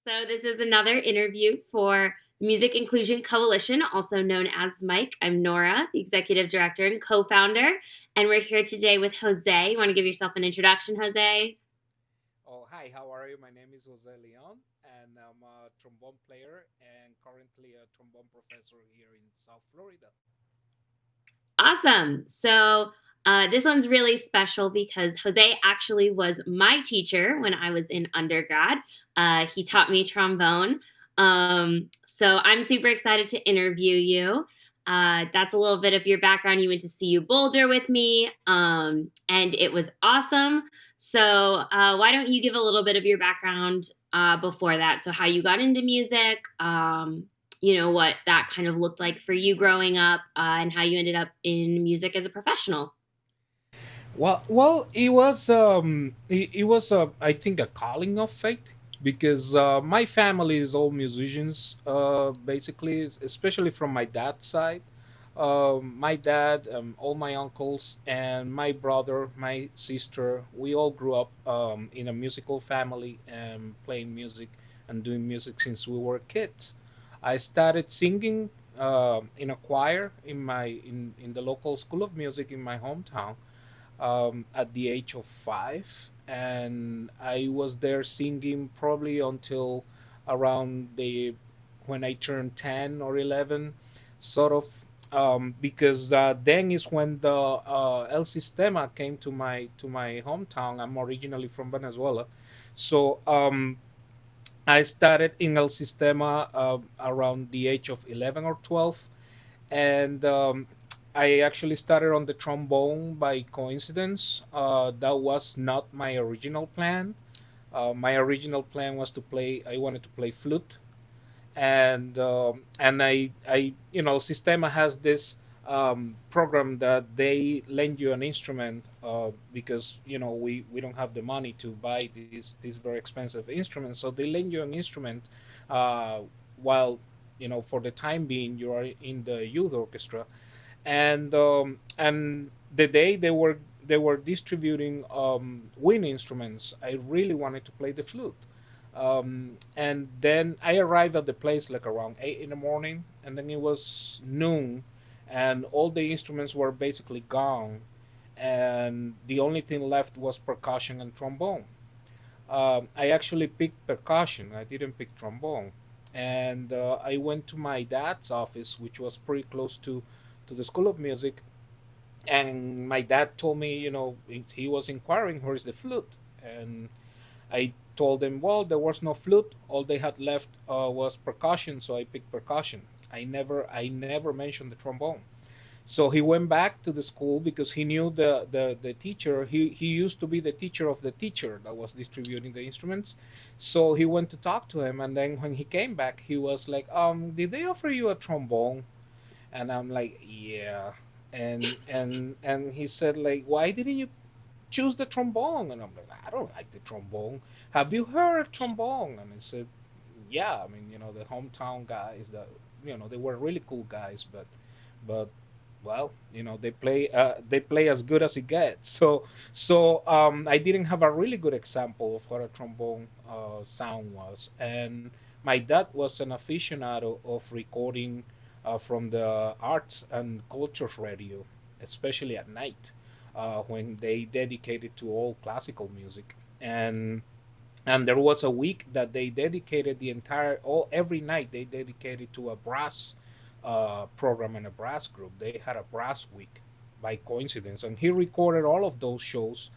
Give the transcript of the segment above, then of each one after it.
So, this is another interview for Music Inclusion Coalition, also known as Mike. I'm Nora, the executive director and co founder, and we're here today with Jose. You want to give yourself an introduction, Jose? Oh, hi, how are you? My name is Jose Leon, and I'm a trombone player and currently a trombone professor here in South Florida. Awesome. This one's really special because Jose actually was my teacher when I was in undergrad. He taught me trombone. So, I'm super excited to interview you. That's a little bit of your background. You went to CU Boulder with me, and it was awesome. Why don't you give a little bit of your background before that? So, how you got into music, what that kind of looked like for you growing up, and how you ended up in music as a professional. It was I think a calling of fate because my family is all musicians, basically, especially from my dad's side. My dad, all my uncles, and my brother, my sister, we all grew up in a musical family and playing music and doing music since we were kids. I started singing in a choir in the local school of music in my hometown at the age of 5, and I was there singing probably until around the when I turned 10 or 11, sort of. Because then is when the El Sistema came to my hometown. I'm originally from Venezuela, so I started in El Sistema around the age of 11 or 12, and I actually started on the trombone by coincidence. That was not my original plan. My original plan was to play. I wanted to play flute, and Sistema has this program that they lend you an instrument because we don't have the money to buy these very expensive instruments. So they lend you an instrument uh, while for the time being you are in the youth orchestra, and the day they were distributing wind instruments, I really wanted to play the flute. And then I arrived at the place like around 8 in the morning, and then it was noon, and all the instruments were basically gone, and the only thing left was percussion and trombone. I actually picked percussion. I didn't pick trombone, and I went to my dad's office, which was pretty close to the School of Music, and my dad told me, he was inquiring where's the flute, and I told him, well, there was no flute. All they had left was percussion, so I picked percussion. I never mentioned the trombone. So he went back to the school because he knew the teacher. He used to be the teacher of the teacher that was distributing the instruments. So he went to talk to him, and then when he came back, he was like, did they offer you a trombone? And I'm like, yeah. And he said, like, why didn't you choose the trombone? And I'm like, I don't like the trombone. Have you heard trombone? And I said, yeah. I mean, the hometown guys that they were really cool guys, but well, they play as good as it gets. So I didn't have a really good example of what a trombone sound was. And my dad was an aficionado of recording from the arts and cultures radio, especially at night, when they dedicated to all classical music. And there was a week that they dedicated the entire all every night they dedicated to a brass program and a brass group. They had a brass week by coincidence, and he recorded all of those shows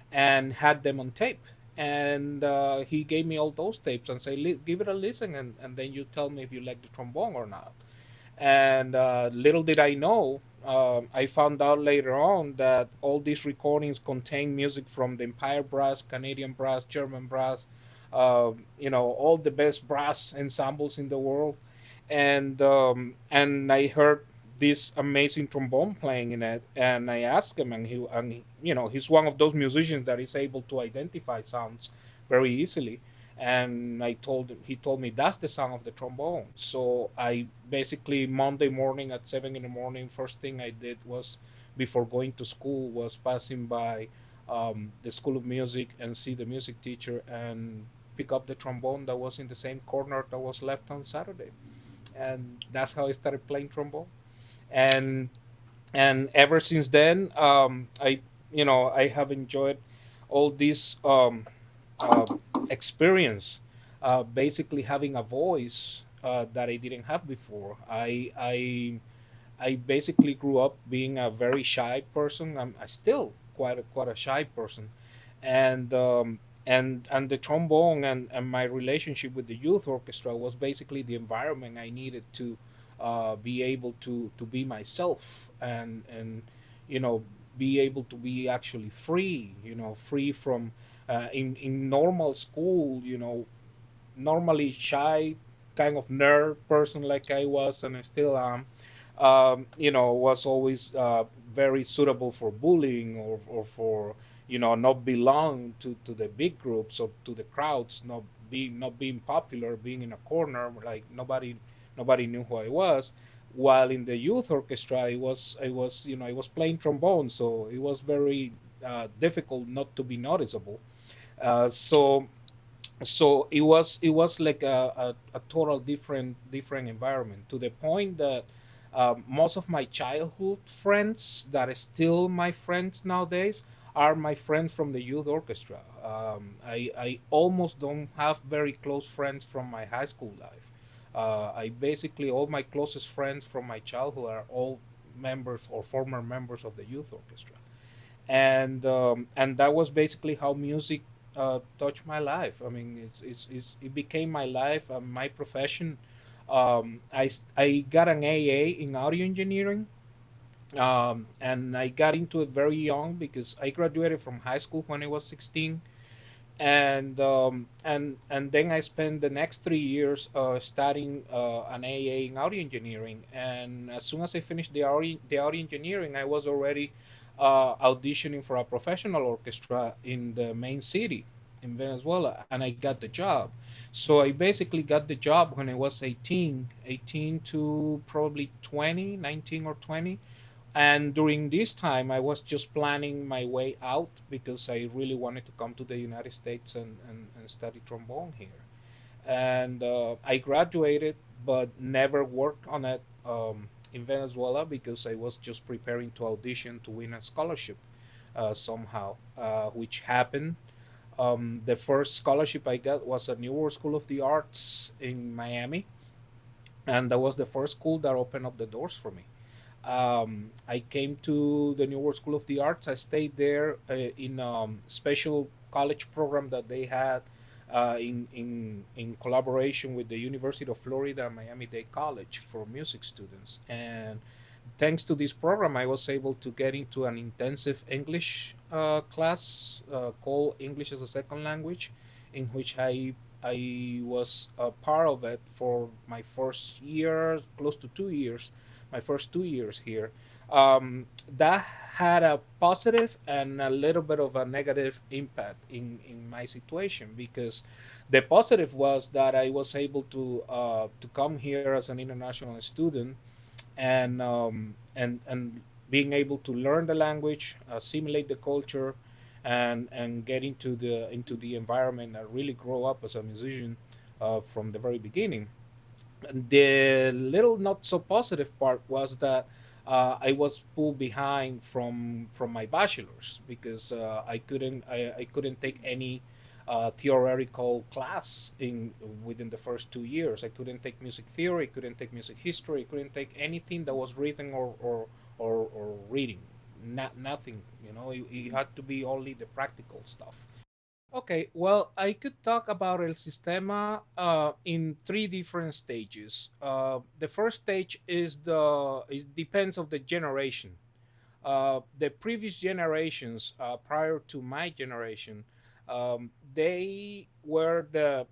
and had them on tape. And he gave me all those tapes and said, "Give it a listen, and then you tell me if you like the trombone or not." And little did I know, I found out later on that all these recordings contain music from the Empire Brass, Canadian Brass, German Brass, all the best brass ensembles in the world. And I heard this amazing trombone playing in it, and I asked him, he's one of those musicians that is able to identify sounds very easily. And he told me that's the sound of the trombone. So I basically Monday morning at 7 in the morning, first thing I did was, before going to school, was passing by the School of Music and see the music teacher, and pick up the trombone that was in the same corner that was left on Saturday, and that's how I started playing trombone. And ever since then, I have enjoyed all this uh, experience, basically having a voice that I didn't have before. I basically grew up being a very shy person. I still quite a shy person, and the trombone and my relationship with the youth orchestra was basically the environment I needed to be able to be myself, and you know be able to be actually free. Free from in normal school. Normally shy, kind of nerd person like I was and I still am, was always very suitable for bullying, or for not belong to the big groups or to the crowds, not being popular, being in a corner, like nobody knew who I was. While in the youth orchestra, I was playing trombone, so it was very difficult not to be noticeable. So it was like a total different environment, to the point that most of my childhood friends that are still my friends nowadays are my friends from the youth orchestra. I almost don't have very close friends from my high school life. I basically, all my closest friends from my childhood are all members or former members of the youth orchestra. And that was basically how music touched my life. I mean, it became my life, my profession. I got an AA in audio engineering, and I got into it very young because I graduated from high school when I was 16, and then I spent the next 3 years studying an AA in audio engineering. And as soon as I finished the audio engineering, I was already auditioning for a professional orchestra in the main city in Venezuela, and I got the job. So I basically got the job when I was 18 to probably 20, 19 or 20. And during this time, I was just planning my way out because I really wanted to come to the United States and study trombone here. And I graduated, but never worked on it in Venezuela because I was just preparing to audition to win a scholarship somehow, which happened. The first scholarship I got was at New World School of the Arts in Miami, and that was the first school that opened up the doors for me. I came to the New World School of the Arts. I stayed there in a special college program that they had in collaboration with the University of Florida Miami Dade College for music students. And thanks to this program, I was able to get into an intensive English class called English as a Second Language, in which I was a part of it for my first year, close to 2 years, my first 2 years here. That had a positive and a little bit of a negative impact in my situation, because the positive was that I was able to come here as an international student, and being able to learn the language, assimilate the culture, and get into the environment and really grow up as a musician from the very beginning. The little not so positive part was that I was pulled behind from my bachelor's because I couldn't take any theoretical class in within the first 2 years. I couldn't take music theory, couldn't take music history, couldn't take anything that was written or reading. Nothing. It had to be only the practical stuff. Okay, well, I could talk about El Sistema in three different stages. The first stage depends of the generation. The previous generations, prior to my generation, they were the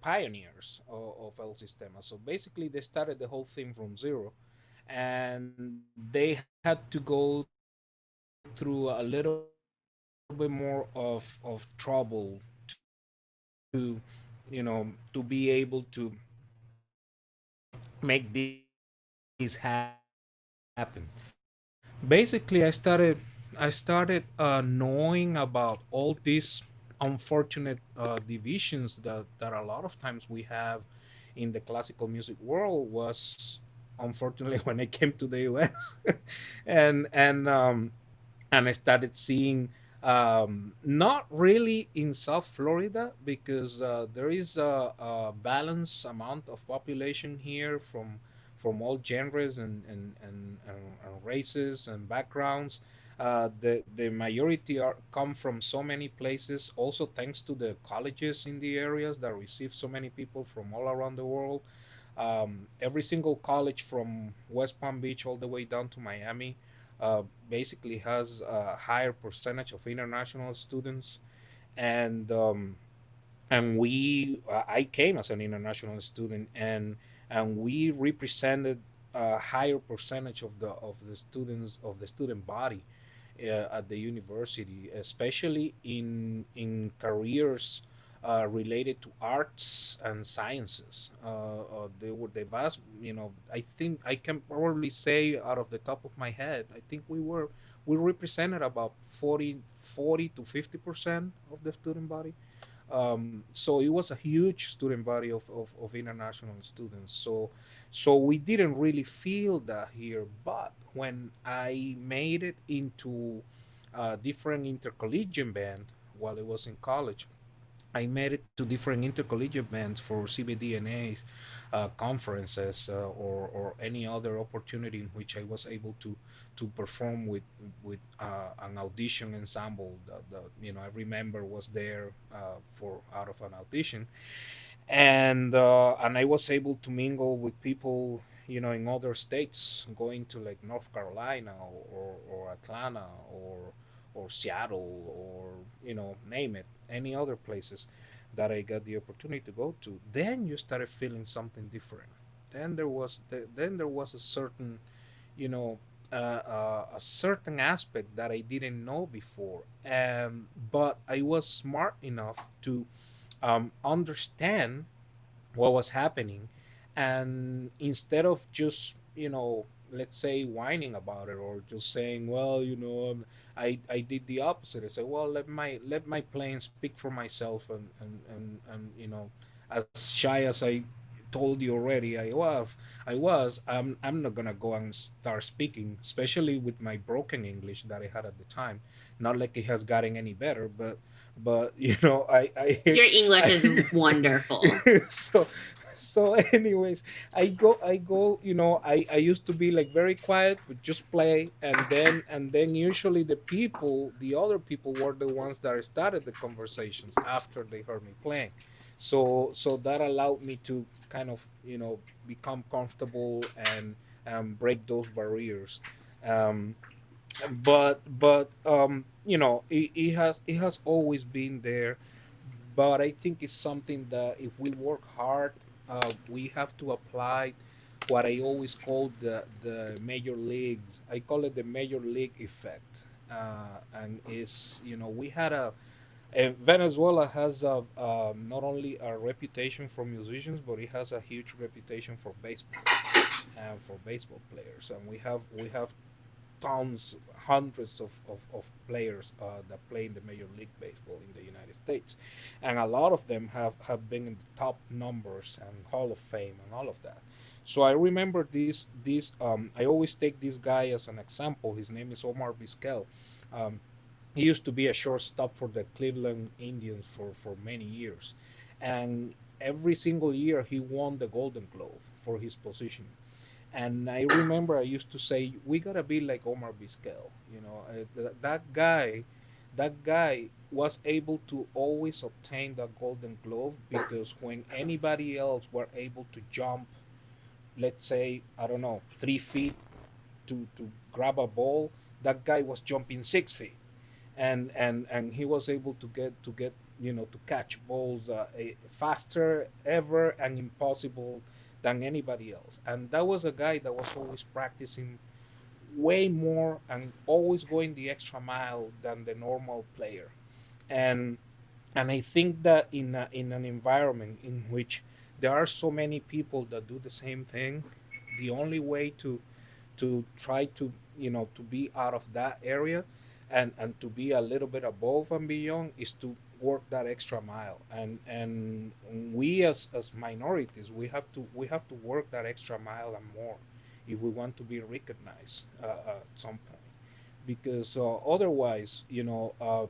pioneers of El Sistema. So basically, they started the whole thing from zero, and they had to go through a little bit more of trouble to be able to make this happen. Basically, I started knowing about all these unfortunate divisions that a lot of times we have in the classical music world was unfortunately when I came to the US and and um, and I started seeing not really in South Florida because there is a balanced amount of population here from all genres and races and backgrounds. The majority are come from so many places. Also, thanks to the colleges in the areas that receive so many people from all around the world. Every single college from West Palm Beach all the way down to Miami basically has a higher percentage of international students, and I came as an international student, and we represented a higher percentage of the student body at the university, especially in careers related to arts and sciences. They were the vast, I think I can probably say out of the top of my head, I think we represented about 40 to 50% of the student body. So it was a huge student body of international students. So we didn't really feel that here. But when I made it into a different intercollegiate band while I was in college, I made it to different intercollegiate bands for CBDNA's conferences or any other opportunity in which I was able to perform with an audition ensemble that I remember was there for out of an audition, and I was able to mingle with people in other states, going to like North Carolina or Atlanta or Seattle or name it, any other places that I got the opportunity to go to. Then you started feeling something different. Then there was a certain you know a certain aspect that I didn't know before, but I was smart enough to understand what was happening, and instead of just let's say whining about it or just saying, well, I did the opposite. I said, well, let my playing speak for myself, and as shy as I told you already I'm not gonna go and start speaking, especially with my broken English that I had at the time. Not like it has gotten any better, but Your English is I wonderful. so so anyways, I go I used to be like very quiet but just play, and then usually the other people were the ones that started the conversations after they heard me playing. So that allowed me to kind of become comfortable and break those barriers. um but it has always been there, but I think it's something that if we work hard, we have to apply what I always call the major leagues. I call it the major league effect, and is we had Venezuela has not only a reputation for musicians, but it has a huge reputation for baseball and for baseball players, and we have tons, hundreds of players that play in the Major League Baseball in the United States, and a lot of them have been in the top numbers and Hall of Fame and all of that. So I remember this. I always take this guy as an example. His name is Omar Vizquel. Um, he used to be a shortstop for the Cleveland Indians for many years, and every single year he won the Golden Glove for his position. And I remember I used to say, we gotta be like Omar Vizquel. That guy was able to always obtain the Golden Glove because when anybody else were able to jump, let's say, I don't know, 3 feet to grab a ball, that guy was jumping 6 feet, and he was able to get to catch balls faster ever and impossible than anybody else. And that was a guy that was always practicing way more and always going the extra mile than the normal player. And and I think that in an environment in which there are so many people that do the same thing, the only way to try to be out of that area and to be a little bit above and beyond is to work that extra mile, and we as minorities, we have to work that extra mile and more if we want to be recognized at some point, because otherwise,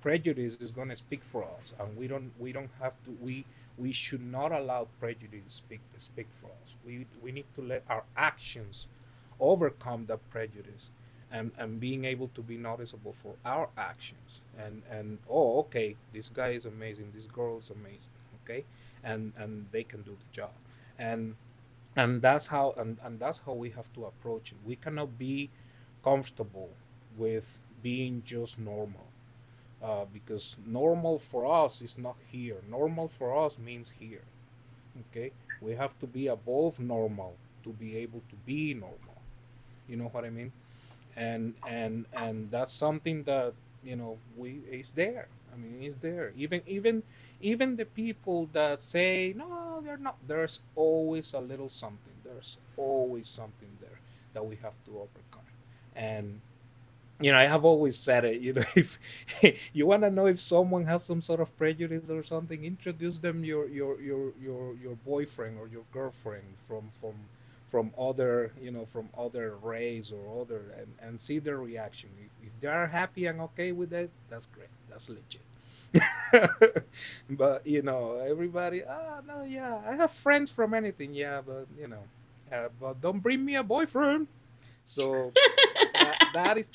prejudice is going to speak for us, and we don't have to we should not allow prejudice speak for us. We need to let our actions overcome that prejudice, and being able to be noticeable for our actions, and oh, okay, this guy is amazing, this girl is amazing, okay, and they can do the job, and and that's how we have to approach it. We cannot be comfortable with being just normal, because normal for us is not here. Normal for us means here. Okay, we have to be above normal to be able to be normal. You know what I mean? And that's something that we is there. I mean, it's there. Even the people that say no, they're not. There's always a little something. There's always something there that we have to overcome. And I have always said it. If you want to know if someone has some sort of prejudice or something, introduce them your boyfriend or your girlfriend from other from other race or other, and see their reaction. If they are happy and okay with it, that's great. That's legit. But everybody, no, yeah, I have friends from anything, yeah, but but don't bring me a boyfriend. So that is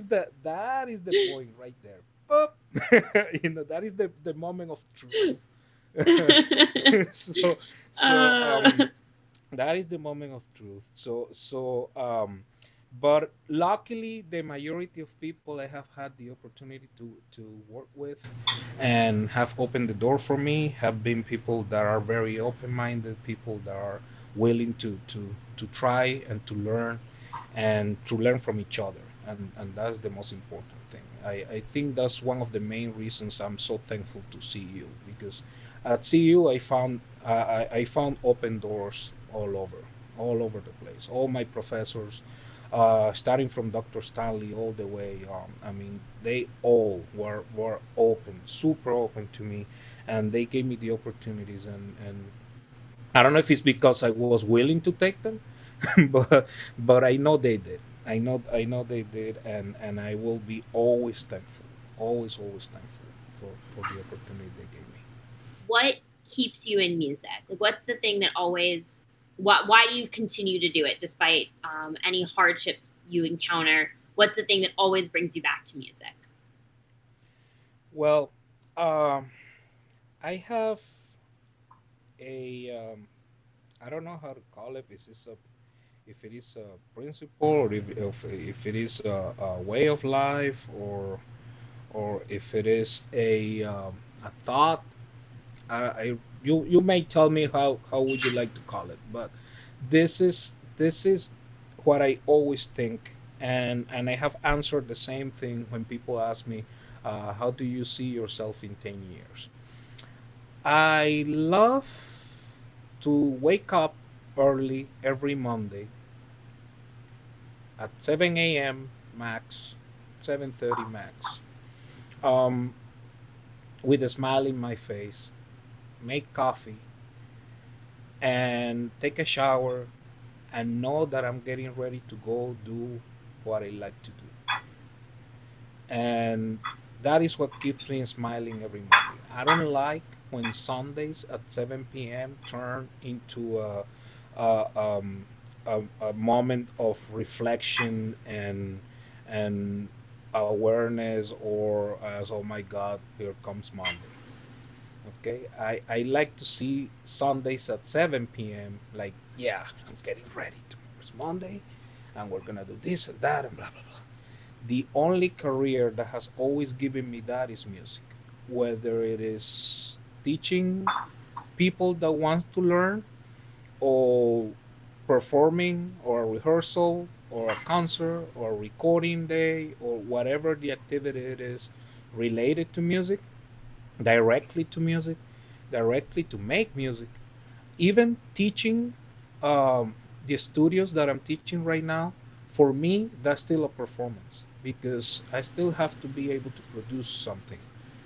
the point right there. But that is the moment of truth. so so uh, that is the moment of truth. But luckily, the majority of people I have had the opportunity to work with and have opened the door for me have been people that are very open-minded, people that are willing to try and to learn from each other, and that's the most important thing. I think that's one of the main reasons I'm so thankful to CU, because at CU I found open doors all over the place. All my professors, starting from Dr. Stanley all the way on. I mean, they all were open, super open to me, and they gave me the opportunities. And I don't know if it's because I was willing to take them, but I know they did. I know they did, and I will be always thankful, always thankful for the opportunity they gave me. what keeps you in music? Like, what's the thing that always, why do you continue to do it despite any hardships you encounter? What's the thing that always brings you back to music? Well, um, I have a I don't know how to call it. If it is a principle, or if it is a way of life, or if it is a thought. You may tell me how would you like to call it, but this is what I always think, and I have answered the same thing when people ask me, how do you see yourself in 10 years? I love to wake up early every Monday at 7 a.m. max, 7:30 max, um, with a smile in my face, make coffee, and take a shower, and know that I'm getting ready to go do what I like to do. And that is what keeps me smiling every Monday. I don't like when Sundays at 7 p.m. turn into a moment of reflection and awareness, or as, oh my God, here comes Monday. Okay, I like to see Sundays at 7 p.m. Like, yeah, I'm getting ready. Tomorrow's Monday, and we're gonna do this and that and blah blah blah. The only career that has always given me that is music, whether it is teaching people that want to learn, or performing, or a rehearsal, or a concert, or a recording day, or whatever the activity it is related to music, directly to music, directly to make music. Even teaching, the studios that I'm teaching right now, for me, that's still a performance, because I still have to be able to produce something.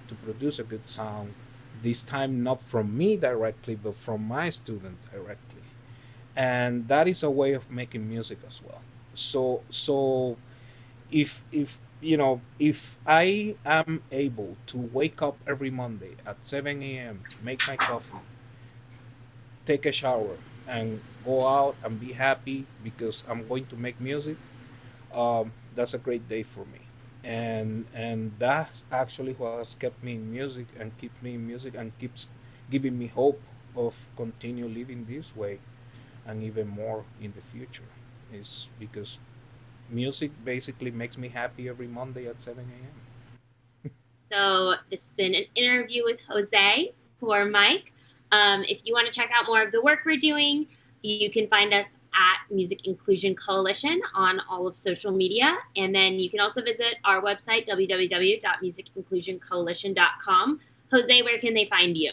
to produce a good sound. This time, not from me directly, but from my student directly, and that is a way of making music as well. So if if I am able to wake up every Monday at 7 a.m., make my coffee, take a shower, and go out and be happy because I'm going to make music, that's a great day for me. And that's actually what has kept me in music and keeps me in music and keeps giving me hope of continue living this way and even more in the future, is because music basically makes me happy every Monday at 7 a.m. So this has been an interview with Jose for Mike. If you want to check out more of the work we're doing, you can find us at Music Inclusion Coalition on all of social media. And then you can also visit our website, www.musicinclusioncoalition.com. Jose, where can they find you?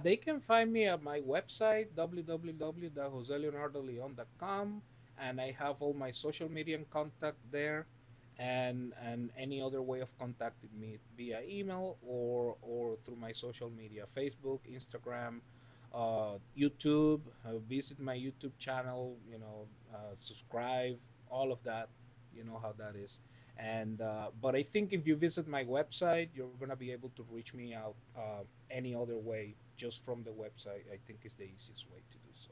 They can find me at my website, www.joseleonardoleon.com, and I have all my social media and contact there, and any other way of contacting me via email or through my social media, Facebook, Instagram, YouTube. Visit my YouTube channel, subscribe, all of that. You know how that is. And but I think if you visit my website, you're gonna be able to reach me out any other way just from the website. I think is the easiest way to do so.